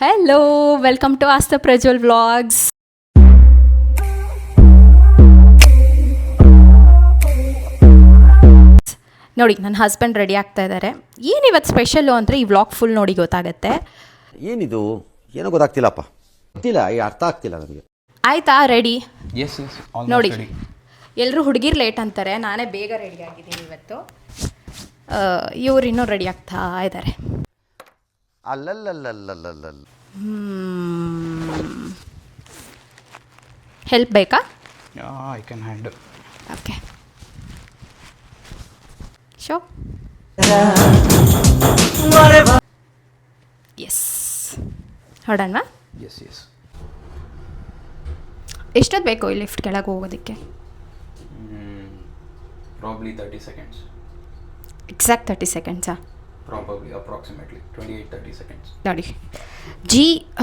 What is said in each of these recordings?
Hello, welcome to Astha Prajwal vlogs. ನೋಡಿ, ನನ್ನ husband ready ಆಗ್ತಾ ಇದ್ದಾರೆ. ಏನಿವತ್ತು ಸ್ಪೆಷಲ್ಲು ಅಂದರೆ ಈ ವ್ಲಾಗ್ ಫುಲ್ ನೋಡಿ ಗೊತ್ತಾಗತ್ತೆ. ಏನಿದು ಏನೋ ಗೊತ್ತಾಗ್ತಿಲ್ಲಪ್ಪ, ಗೊತ್ತಿಲ್ಲ, ಅರ್ಥ ಆಗ್ತಿಲ್ಲ ನನಗೆ. ಆಯ್ತಾ ರೆಡಿ? ಎಸ್ ನೋಡಿ, ಎಲ್ಲರೂ ಹುಡುಗಿರು ಲೇಟ್ ಅಂತಾರೆ, ನಾನೇ ಬೇಗ ರೆಡಿ ಆಗಿದ್ದೀನಿ ಇವತ್ತು. ಇವ್ರು ಇನ್ನೂ ರೆಡಿ ಆಗ್ತಾ ಇದ್ದಾರೆ. ಅಲ್ಲಲ್ಲಲ್ಲಲ್ಲಲ್ಲಲ್ಲ, ಹೆಲ್ಪ್ ಬೇಕಾ? I can handle. Okay, show. Yes, ಹೊಡೋಣ. ಎಸ್ ಎಷ್ಟೊತ್ತು ಬೇಕು ಈ ಲಿಫ್ಟ್ ಕೆಳಗೆ ಹೋಗೋದಕ್ಕೆ? Probably 30 seconds. ಎಕ್ಸಾಕ್ಟ್ 30 ಸೆಕೆಂಡ್ಸಾ? Probably approximately 28-30 seconds. ನೋಡಿ,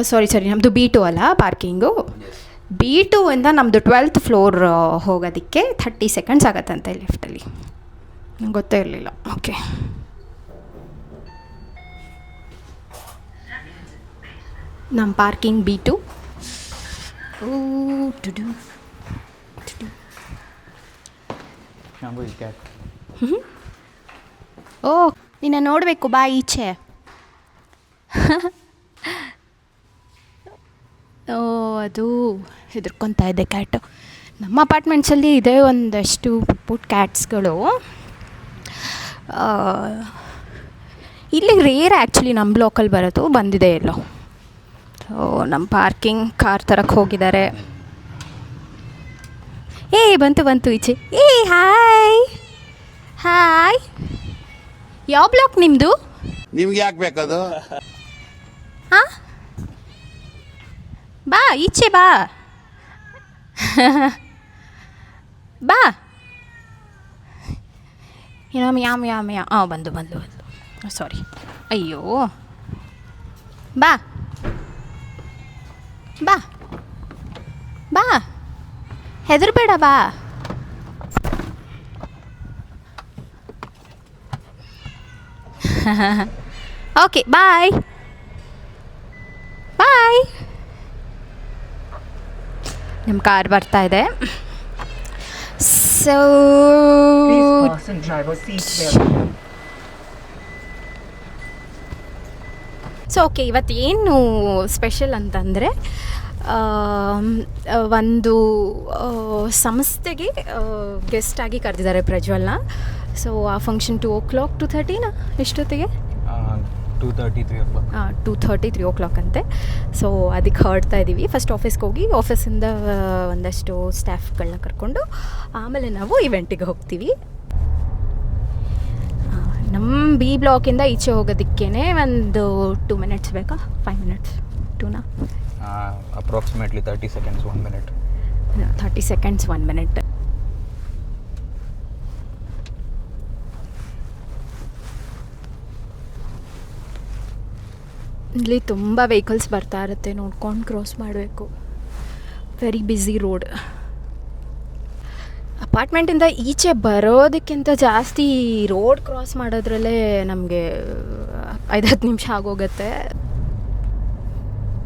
ಸಾರಿ ನಮ್ಮದು B2 ಅಲ್ಲ ಪಾರ್ಕಿಂಗು. B2 ಇಂದ ನಮ್ಮದು 12th ಫ್ಲೋರ್ ಹೋಗೋದಕ್ಕೆ 30 ಸೆಕೆಂಡ್ಸ್ ಆಗತ್ತಂತೆ ಲಿಫ್ಟಲ್ಲಿ. ನಂಗೆ ಗೊತ್ತೇ ಇರಲಿಲ್ಲ. ಓಕೆ, ನಮ್ಮ ಪಾರ್ಕಿಂಗ್ B2. ಶಾಂಭು ಈ ಕ್ಯಾಟ್. ಓ, ನಿನ್ನ ನೋಡಬೇಕು, ಬಾ ಈಚೆ. ಓ, ಅದು ಹೆದರ್ಕೊತಾ ಇದೆ ಕ್ಯಾಟು. ನಮ್ಮ ಅಪಾರ್ಟ್ಮೆಂಟ್ಸಲ್ಲಿ ಇದೆ ಒಂದಷ್ಟು ಪುಟ್ ಕ್ಯಾಟ್ಸ್ಗಳು. ಇಲ್ಲಿ ರೇರ್ ಆ್ಯಕ್ಚುಲಿ ನಮ್ಮ ಬ್ಲಾಕಲ್ಲಿ ಬರೋದು, ಬಂದಿದೆ ಎಲ್ಲೋ. ಸೊ ನಮ್ಮ ಪಾರ್ಕಿಂಗ್ ಕಾರ್ ತರಕ್ಕೆ ಹೋಗಿದ್ದಾರೆ. ಬಂತು ಈಚೆ. ಹಾಯ್, ಯಾವ ಬ್ಲಾಕ್ ನಿಮ್ಮದು? ನಿಮ್ಗೆ ಯಾಕೆ ಬೇಕದು? ಹಾಂ, ಬಾ ಈಚೆ ಬಾ. ಬಾ, ಮ್ಯಾ. ಬಂದು ಸಾರಿ. ಅಯ್ಯೋ, ಬಾ ಹೆದರ್ಬೇಡ, ಬಾ. ಓಕೆ, ಬಾಯ್. ನಮ್ಮ ಕಾರ್ ಬರ್ತಾ ಇದೆ. ಸೊ ಓಕೆ, ಇವತ್ತು ಏನು ಸ್ಪೆಷಲ್ ಅಂತಂದರೆ, ಒಂದು ಸಂಸ್ಥೆಗೆ ಗೆಸ್ಟಾಗಿ ಕರೆದಿದ್ದಾರೆ ಪ್ರಜ್ವಲ್ನ. ಸೊ ಆ ಫಂಕ್ಷನ್ 2:00, 2:30ನಾ ಎಷ್ಟೊತ್ತಿಗೆ? 2:30, 3 o'clock ಅಂತೆ. ಸೊ ಅದಕ್ಕೆ ಹೊರಡ್ತಾ ಇದ್ದೀವಿ. ಫಸ್ಟ್ ಆಫೀಸ್ಗೆ ಹೋಗಿ ಆಫೀಸಿಂದ ಒಂದಷ್ಟು ಸ್ಟಾಫ್ಗಳನ್ನ ಕರ್ಕೊಂಡು ಆಮೇಲೆ ನಾವು ಇವೆಂಟಿಗೆ ಹೋಗ್ತೀವಿ. ನಮ್ಮ B ಬ್ಲಾಕಿಂದ ಈಚೆ ಹೋಗೋದಕ್ಕೇ ಒಂದು 2 minutes ಬೇಕಾ? 5 minutes? 2ನಾ? Approximately 30 seconds, 1 minute. 30 seconds, 1 minute. ಇಲ್ಲಿ ತುಂಬ ವೆಹಿಕಲ್ಸ್ ಬರ್ತಾ ಇರುತ್ತೆ, ನೋಡ್ಕೊಂಡು ಕ್ರಾಸ್ ಮಾಡಬೇಕು. Very busy road. ಅಪಾರ್ಟ್ಮೆಂಟಿಂದ ಈಚೆ ಬರೋದಕ್ಕಿಂತ ಜಾಸ್ತಿ ರೋಡ್ ಕ್ರಾಸ್ ಮಾಡೋದ್ರಲ್ಲೇ ನಮಗೆ 5-10 ನಿಮಿಷ ಆಗೋಗುತ್ತೆ.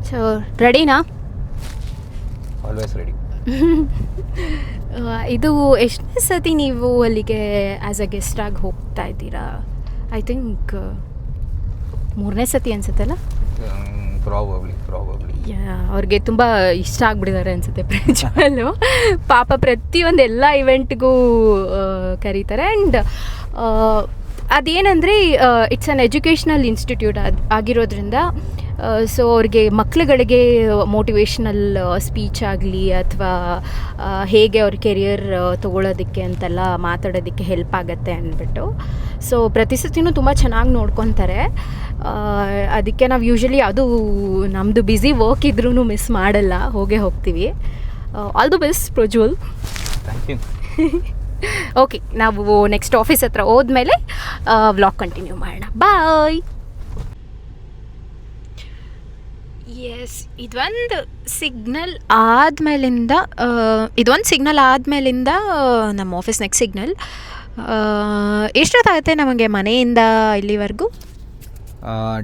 ಸೊ ರೆಡಿನಾ? Always ready. ಇದು ಎಷ್ಟನೇ ಸತಿ ನೀವು ಅಲ್ಲಿಗೆ ಆ್ಯಸ್ ಅ ಗೆಸ್ಟಾಗಿ ಹೋಗ್ತಾ ಇದ್ದೀರಾ? ಐ ಥಿಂಕ್ 3ನೇ ಸತಿ ಅನ್ಸುತ್ತಲ್ಲ. ಪ್ರಾಬಬ್ಲಿ ಅವ್ರಿಗೆ ತುಂಬ ಇಷ್ಟ ಆಗಿಬಿಟ್ಟಿದ್ದಾರೆ ಅನಿಸುತ್ತೆ ಪ್ರಜ್ವಲ್ಲು. ಪಾಪ ಪ್ರತಿಯೊಂದು ಎಲ್ಲ ಇವೆಂಟ್ಗೂ ಕರೀತಾರೆ. ಆ್ಯಂಡ್ ಅದೇನೆಂದರೆ ಇಟ್ಸ್ ಅನ್ ಎಜುಕೇಷ್ನಲ್ ಇನ್ಸ್ಟಿಟ್ಯೂಟ್ ಆಗಿರೋದ್ರಿಂದ ಸೊ ಅವ್ರಿಗೆ ಮಕ್ಳುಗಳಿಗೆ ಮೋಟಿವೇಶ್ನಲ್ ಸ್ಪೀಚ್ ಆಗಲಿ ಅಥವಾ ಹೇಗೆ ಅವ್ರ ಕೆರಿಯರ್ ತೊಗೊಳೋದಕ್ಕೆ ಅಂತೆಲ್ಲ ಮಾತಾಡೋದಕ್ಕೆ ಹೆಲ್ಪ್ ಆಗುತ್ತೆ ಅಂದ್ಬಿಟ್ಟು ಸೊ ಪ್ರತಿ ಸತಿನೂ ತುಂಬ ಚೆನ್ನಾಗಿ ನೋಡ್ಕೊತಾರೆ. ಅದಕ್ಕೆ ನಾವು ಯೂಶ್ವಲಿ ಅದು ನಮ್ಮದು ಬ್ಯುಸಿ ವರ್ಕ್ ಇದ್ರೂ ಮಿಸ್ ಮಾಡಲ್ಲ, ಹೋಗೇ ಹೋಗ್ತೀವಿ. All the best Prajwal. Thank you. Okay, ನಾವು ನೆಕ್ಸ್ಟ್ ಆಫೀಸ್ ಹತ್ರ ಹೋದ್ಮೇಲೆ ವ್ಲಾಗ್ ಕಂಟಿನ್ಯೂ ಮಾಡೋಣ. ಬಾಯ್. ಎಸ್, ಇದೊಂದು ಸಿಗ್ನಲ್ ಆದಮೇಲಿಂದ ನಮ್ಮ ಆಫೀಸ್ ನೆಕ್ಸ್ಟ್ ಸಿಗ್ನಲ್. ಎಷ್ಟೊತ್ತಾಗುತ್ತೆ ನಮಗೆ ಮನೆಯಿಂದ ಇಲ್ಲಿವರೆಗೂ?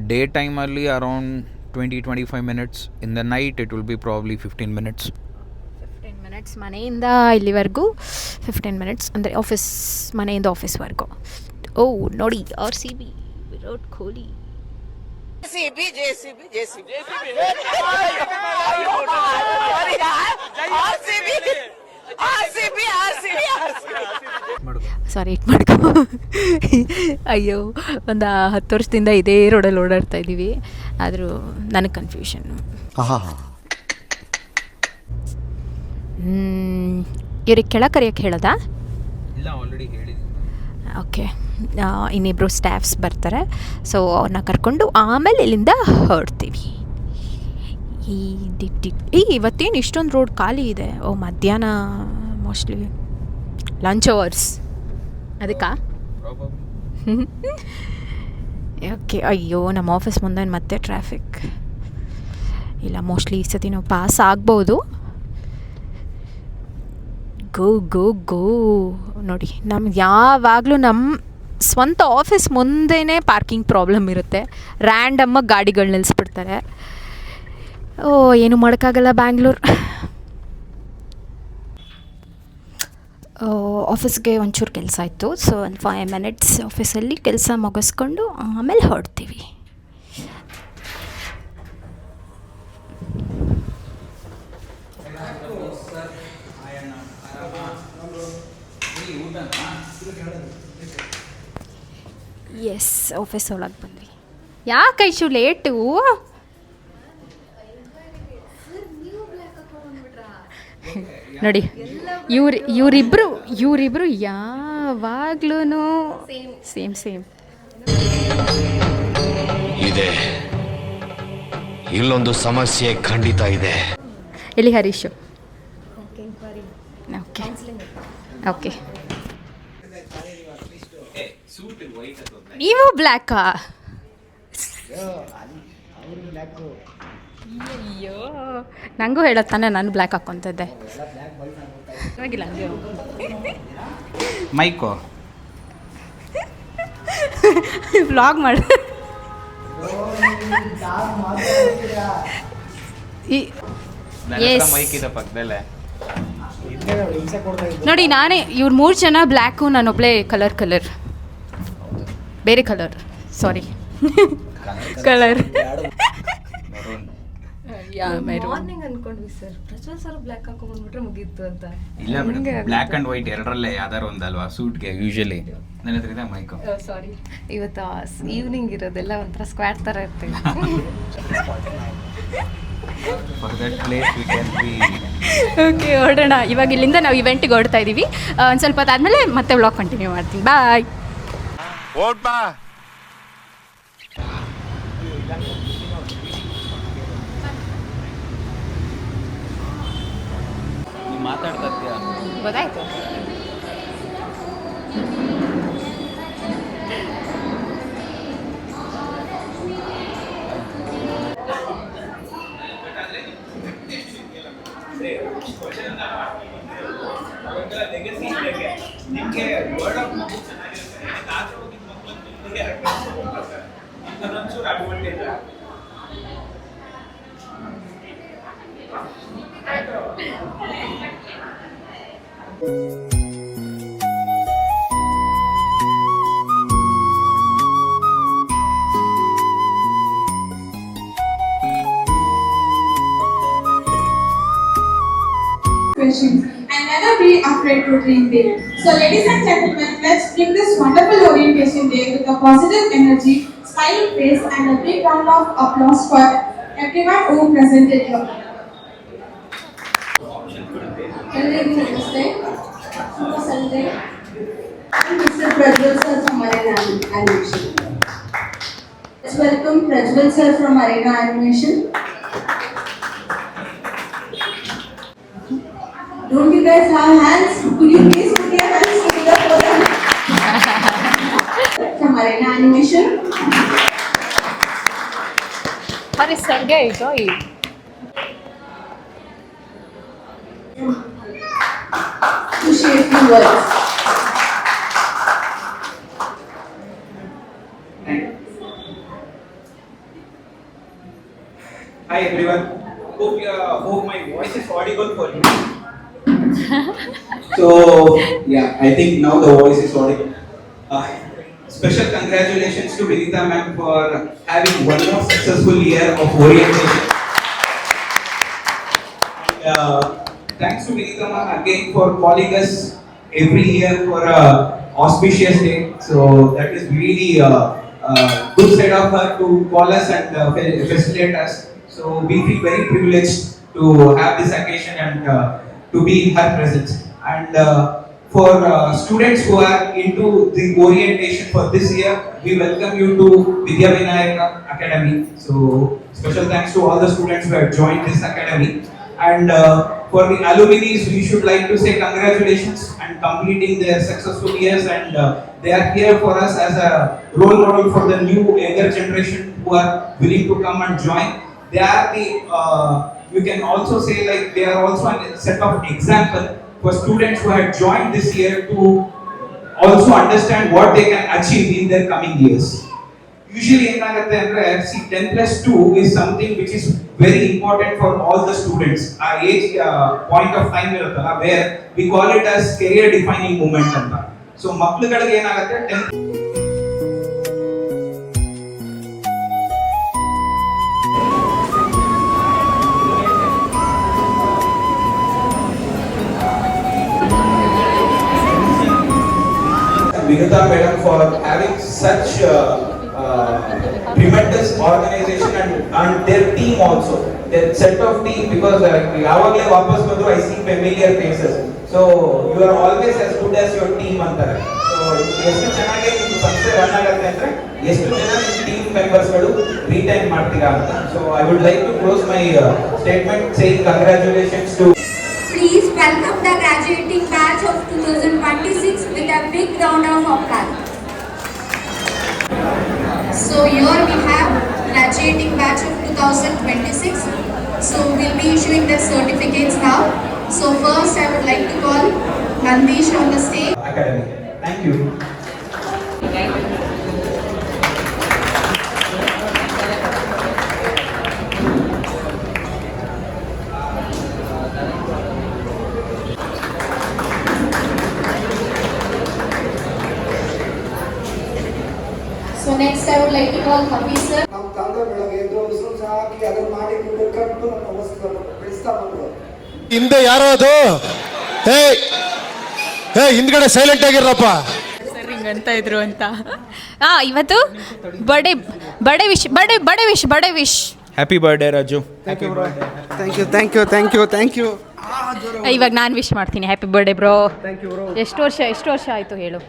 ಡೇ ಟೈಮಲ್ಲಿ around 20-25 minutes. In the night, it will be probably 15 minutes. 15 minutes ಮನೆಯಿಂದ ಇಲ್ಲಿವರೆಗೂ 15 ಮಿನಿಟ್ಸ್ ಅಂದರೆ ಮನೆಯಿಂದ ಆಫೀಸ್ವರೆಗೂ. ಓ ನೋಡಿ RCB Virat Kohli. Sorry it ಮಾಡ್ಕೊ. ಅಯ್ಯೋ ಒಂದು 10 ವರ್ಷದಿಂದ ಇದೇ ರೋಡಲ್ಲಿ ಓಡಾಡ್ತಾ ಇದ್ದೀವಿ, ಆದರೂ ನನಗೆ ಕನ್ಫ್ಯೂಷನ್ನು. ಇವ್ರಿಗೆ ಕೆಳಗೆ ಕರೆಯೋಕ್ಕೆ ಹೇಳೋದಾ? ಇಲ್ಲ, ಆಲ್ರೆಡಿ ಹೇಳಿದ್ದೀನಿ. ಓಕೆ, ಇನ್ನಿಬ್ಬರು ಸ್ಟಾಫ್ಸ್ ಬರ್ತಾರೆ, ಸೊ ಅವ್ರನ್ನ ಕರ್ಕೊಂಡು ಆಮೇಲೆ ಇಲ್ಲಿಂದ ಹೊರಡ್ತೀವಿ. ಇವತ್ತೇನು ಇಷ್ಟೊಂದು ರೋಡ್ ಖಾಲಿ ಇದೆ? ಓ, ಮಧ್ಯಾಹ್ನ ಮೋಸ್ಟ್ಲಿ ಲಂಚ್ ಅವರ್ಸ್ ಅದಕ್ಕಾ? ಓಕೆ. ಅಯ್ಯೋ, ನಮ್ಮ ಆಫೀಸ್ ಮುಂದೆ ಮತ್ತೆ ಟ್ರಾಫಿಕ್ ಇಲ್ಲ. ಮೋಸ್ಟ್ಲಿ ಈ ಸತಿ ನಾವು ಪಾಸ್ ಆಗ್ಬೋದು. ಗೋ ಗೋ ಗೋ. ನೋಡಿ, ನಮ್ಗೆ ಯಾವಾಗಲೂ ನಮ್ಮ ಸ್ವಂತ ಆಫೀಸ್ ಮುಂದೆನೇ ಪಾರ್ಕಿಂಗ್ ಪ್ರಾಬ್ಲಮ್ ಇರುತ್ತೆ. ರ್ಯಾಂಡಮ್ಮಾಗಿ ಗಾಡಿಗಳು ನಿಲ್ಲಿಸ್ಬಿಡ್ತಾರೆ. ಓ, ಏನು ಮಾಡೋಕ್ಕಾಗಲ್ಲ ಬ್ಯಾಂಗ್ಳೂರು. ಆಫೀಸ್ಗೆ ಒಂಚೂರು ಕೆಲಸ ಇತ್ತು, ಸೊ ಒಂದು 5 ಮಿನಿಟ್ಸ್ ಆಫೀಸಲ್ಲಿ ಕೆಲಸ ಮುಗಿಸ್ಕೊಂಡು ಆಮೇಲೆ ಹೊರಡ್ತೀವಿ. ಎಸ್, ಆಫೀಸ್ ಒಳಗೆ ಬಂದ್ವಿ. ಯಾಕೆ ಐಶು ಲೇಟು? ನೋಡಿ, ಇವರಿಬ್ರು ಯಾವಾಗ್ಲೂ ಸೇಮ್ ಇದೆ. ಇಲ್ಲೊಂದು ಸಮಸ್ಯೆ ಖಂಡಿತ ಇದೆ. ಎಲ್ಲಿ ಹರೀಶು? ಓಕೆ, ನೀವು ಬ್ಲ್ಯಾಕಾ? ಅಯ್ಯೋ, ನನಗೂ ಹೇಳತ್ತಾನೆ, ನಾನು ಬ್ಲ್ಯಾಕ್ ಹಾಕ್ಕೊಂತಿದ್ದೆ. ಇವಾಗಿಲ್ಲ ಹಂಗೆ ಮೈಕೋ ವ್ಲಾಗ್ ಮಾಡಿ. ಮೈಕ್ ಇದೆ ಪಕ್ಕದಲ್ಲೇ. ನೋಡಿ, ನಾನೇ ಇವ್ರು 3 ಜನ ಬ್ಲ್ಯಾಕು, ನಾನೊಬ್ಳೆ ಕಲರ್ ಬೇರೆ ಕಲರ್, ಸಾರಿ ಕಲರ್. ಮಾರ್ನಿಂಗ್ ಅನ್ಕೊಂಡ್ವಿ ಸರ್, ಪ್ರಜ್ವಲ್ ಸರ್ ಬ್ಲ್ಯಾಕ್ ಹಾಕೊಂಡ್ ಬಂದ್ಬಿಟ್ರೆ ಮುಗೀತು ಅಂತ. ಇಲ್ಲ ಮೇಡಮ್, ಬ್ಲ್ಯಾಕ್ ಅಂಡ್ ವೈಟ್ ಎರಡರಲ್ಲೇ ಯಾವ್ದಾರು ಒಂದಲ್ವಾ ಸೂಟ್ಗೆ ಯೂಶಲಿ. ನನ್ನ ಹತ್ರ ಇದೆ ಮೈಕು. ಸಾರಿ, ಇವತ್ತು ಈವ್ನಿಂಗ್ ಇರೋದೆಲ್ಲ ಒಂಥರ ಸ್ಕ್ವಾಡ್ ಥರ ಇರ್ತೀವಿ. For that place we can be. Okay, ಹೊರಡೋಣ. ಇವಾಗ ಇಲ್ಲಿಂದ ನಾವು ಇವೆಂಟಿಗೆ ಹೊರಡ್ತಾ ಇದ್ದೀವಿ. ಒಂದು ಸ್ವಲ್ಪ ಹೊತ್ತಾದ್ಮೇಲೆ ಮತ್ತೆ ವ್ಲಾಗ್ ಕಂಟಿನ್ಯೂ ಮಾಡ್ತೀನಿ. ಬಾಯ್. ಮಾತಾಡ್ತಾ ಇರ್ತೀಯ? ಗೊತ್ತಾಯ್ತು. And never be afraid to dream big. So ladies and gentlemen, let's bring this wonderful orientation day with a positive energy, smiling face and a big round of applause for everyone who presented here. Namaste. Sunday. I'm Mr. Prajwal sir from Arena Animation. Let's welcome Prajwal sir from Arena Animation. Don't you guys have hands? Could you please put your hands together for them? From Arena Animation. Hurry, sir, go. To share few words. Hi everyone. Hope my voice is audible for you. So yeah, I think now the voice is audible. Uh, Special congratulations to Vinita ma'am for having one more successful year of orientation. Thanks to Vinita ma'am again for calling us every year for a auspicious day. So that is really good side of her to call us and facilitate us. So we feel very privileged to have this occasion and to be in her presence. And for students who are into the orientation for this year, we welcome you to Vidya Vinayaka Academy. So special thanks to all the students who have joined this academy. And for the alumni, we should like to say congratulations and completing their successful years. And they are here for us as a role model for the new younger generation who are willing to come and join. They are the, you can also say like they are also a set of example for students who have joined this year to also understand what they can achieve in their coming years. Usually ಏನಾಗುತ್ತೆ ಅಂದ್ರೆ see 10+2 is something which is very important for all the students. Our age point of time ಇರುತ್ತಲ್ಲ where we call it as career defining moment ಅಂತ. So ಮಕ್ಕಳುಗಳಿಗೆ ಏನಾಗುತ್ತೆ 10th Vinita madam for having such tremendous organization and their team also. Their set of team because ಯಾವಾಗಲೇ ವಾಪಸ್ ಬಂದು I see familiar faces. So you are always as good as your team ಅಂತಾರೆ. So ಎಷ್ಟು ಚೆನ್ನಾಗಿ ನಿಮ್ಮ ಸಂಸ್ಥೆ run ಆಗುತ್ತೆ ಅಂದ್ರೆ ಎಷ್ಟು ಜನ ನಿಮ್ಮ ಟೀಮ್ ಮೆಂಬರ್ಸ್ಗಳು ರಿಟೈನ್ ಮಾಡ್ತೀರಾ ಅಂತ. So I would like to close my statement saying congratulations to Please welcome the graduating batch of 2026 with a big round of applause. So here we have graduating batch of 2026. So we'll be issuing the certificates now. So first I would like to call Nandish on the stage. Academy. Thank you. So next I would like to call Hafiz sir. ನಮ್ಮ ತಂದೆ ಬೆಳಗ್ಗೆ ಎದ್ದು ಉಸಿರು ಹಾಕಿ ಅದನ್ನ ಮಾಡಿ ಕಟ್ಟು ನಮ್ಮ ವಸ್ತು ಬೆಳೆಸ್ತಾ ಬಂದ್ರು. ಹಿಂದೆ ಯಾರೋ ಅದು ಹಿಂದ್ಗಡೆ ಸೈಲೆಂಟ್ ಆಗಿರಪ್ಪ ಸರ್ ಹಿಂಗಂತ ಇದ್ರು ಅಂತ ಇವತ್ತು ಬಡೆ wish happy birthday Raju. Thank you ಇವಾಗ ನಾನು ವಿಶ್ ಮಾಡ್ತೀನಿ. Happy birthday bro. ಎಷ್ಟು ವರ್ಷ ಆಯಿತು ಹೇಳು?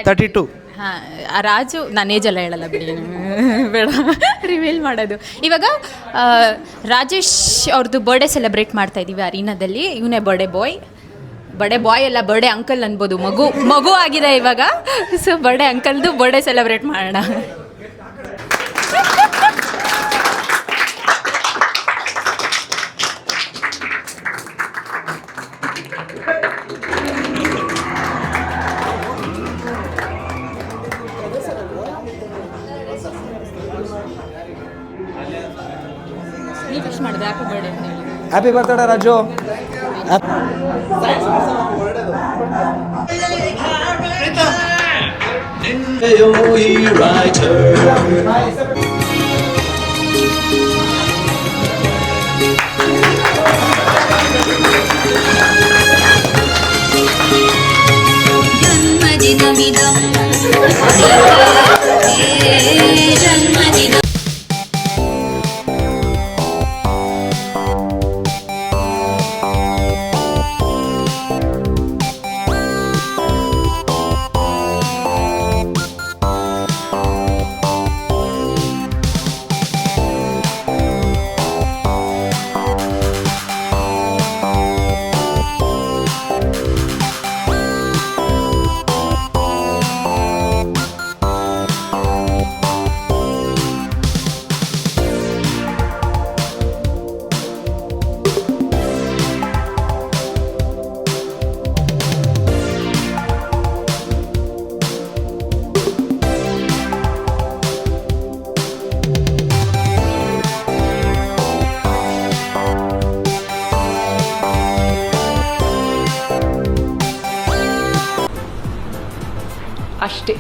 32 ಹಾಂ, ರಾಜು ನಾನು ಏಜೆಲ್ಲ ಹೇಳಲ್ಲ ಬಿಡಿ, ಬೇಡ ರಿವೀಲ್ ಮಾಡೋದು. ಇವಾಗ ರಾಜೇಶ್ ಅವ್ರದ್ದು ಬರ್ಡೇ ಸೆಲೆಬ್ರೇಟ್ ಮಾಡ್ತಾ ಇದ್ದೀವಿ ಅರೀನಾದಲ್ಲಿ. ಇವನೇ ಬರ್ಡೇ ಬಾಯ್ ಎಲ್ಲ ಬರ್ಡೇ ಅಂಕಲ್ ಅನ್ಬೋದು. ಮಗು ಆಗಿದೆ ಇವಾಗ. ಸೊ ಬರ್ಡೇ ಅಂಕಲ್ದು ಬರ್ಡೇ ಸೆಲೆಬ್ರೇಟ್ ಮಾಡೋಣ. ವಿಶ್ ಮಾಡಿದೆ ಹ್ಯಾಪಿ ಬರ್ಡೇ ಅಂತ ಹೇಳಿ. Happy birthday Raju. ಜನ್ಮದಿನಮಿದಂ ಜನ್ಮದಿನ ಅಷ್ಟೇ.